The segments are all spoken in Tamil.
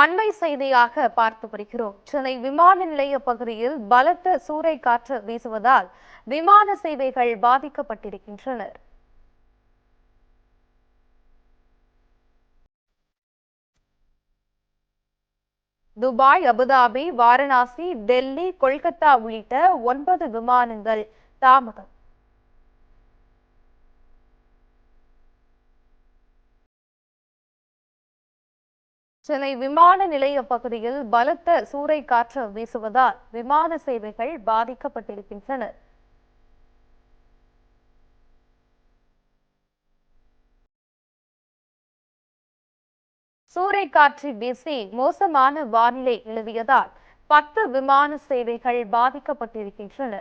அண்மை செய்தியாக பார்த்து வருகிறோம். சென்னை விமான நிலைய பகுதியில் பலத்த சூறைக்காற்று வீசுவதால் விமான சேவைகள் பாதிக்கப்பட்டிருக்கின்றன. துபாய், அபுதாபி, வாரணாசி, டெல்லி, கொல்கத்தா உள்ளிட்ட 9 விமானங்கள் தாமதம். சென்னை விமான நிலைய பகுதியில் பலத்த சூறைக்காற்று வீசுவதால் விமான சேவைகள் பாதிக்கப்பட்டிருக்கின்றன. சூறைக்காற்று வீசி மோசமான வானிலை நிலவியதால் 10 விமான சேவைகள் பாதிக்கப்பட்டிருக்கின்றன.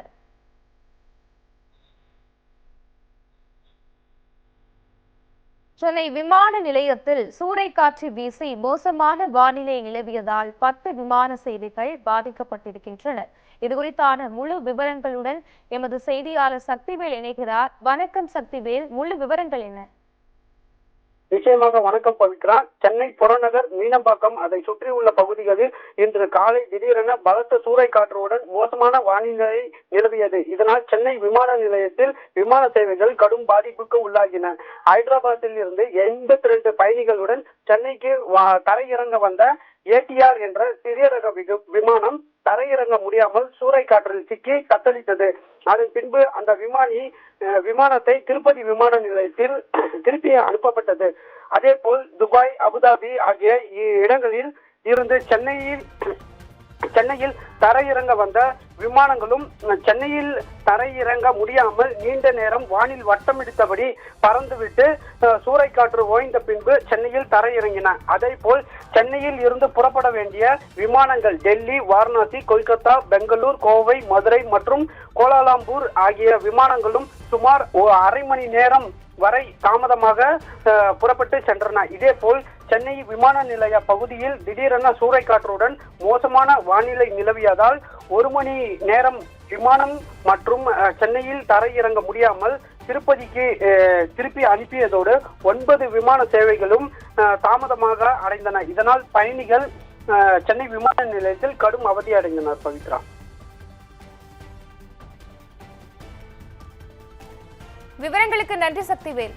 சென்னை விமான நிலையத்தில் சூறைக்காற்று வீசி மோசமான வானிலை நிலவியதால் 10 விமான சேவைகள் பாதிக்கப்பட்டிருக்கின்றன. இதுகுறித்தான முழு விவரங்களுடன் எமது செய்தியாளர் சக்திவேல் இணைகிறார். வணக்கம் சக்திவேல், முழு விவரங்கள் என்ன? நிச்சயமாக வணக்கம் பவித்ரா. சென்னை புறநகர், மீனம்பாக்கம், அதை சுற்றியுள்ள பகுதிகளில் இன்று காலை திடீரென பலத்த சூறைக்காற்றுடன் மோசமான வானிலை நிலவியது. இதனால் சென்னை விமான நிலையத்தில் விமான சேவைகள் கடும் பாதிப்புக்கு உள்ளாகின. ஹைதராபாத்தில் இருந்து 82 பயணிகளுடன் சென்னைக்கு தரையிறங்க வந்த ஏடிஆர் என்ற சிறிய ரக விமானம் தரையிறங்க முடியாமல் சூறைக்காற்றில் சிக்கி தத்தளித்தது. அதன் பின்பு அந்த விமானத்தை திருப்பதி விமான நிலையத்தில் திருப்பி அனுப்பப்பட்டது. அதே போல் துபாய், அபுதாபி ஆகிய இடங்களில் இருந்து சென்னையில் தரையிறங்க வந்த விமானங்களும் சென்னையில் தரையிறங்க முடியாமல் நீண்ட நேரம் வானில் வட்டமிடித்தபடி பறந்துவிட்டு சூறைக்காற்று ஓய்ந்த பின்பு சென்னையில் தரையிறங்கின. அதே போல் சென்னையில் இருந்து புறப்பட வேண்டிய விமானங்கள் டெல்லி, வாரணாசி, கொல்கத்தா, பெங்களூர், கோவை, மதுரை மற்றும் கோலாலம்பூர் ஆகிய விமானங்களும் சுமார் அரை மணி நேரம் வரை தாமதமாக புறப்பட்டு சென்றன. இதே போல் சென்னை விமான நிலைய பகுதியில் திடீரென சூறைக்காற்றுடன் மோசமான வானிலை நிலவியதால் 1 மணி நேரம் விமானம் மற்றும் சென்னையில் தரையிறங்க முடியாமல் திருப்பதிக்கு திருப்பி அனுப்பியதோடு 9 விமான சேவைகளும் தாமதமாக அடைந்தன. இதனால் பயணிகள் சென்னை விமான நிலையத்தில் கடும் அவதி அடைந்தனர். பவித்ரா, விவரங்களுக்கு நன்றி சக்திவேல்.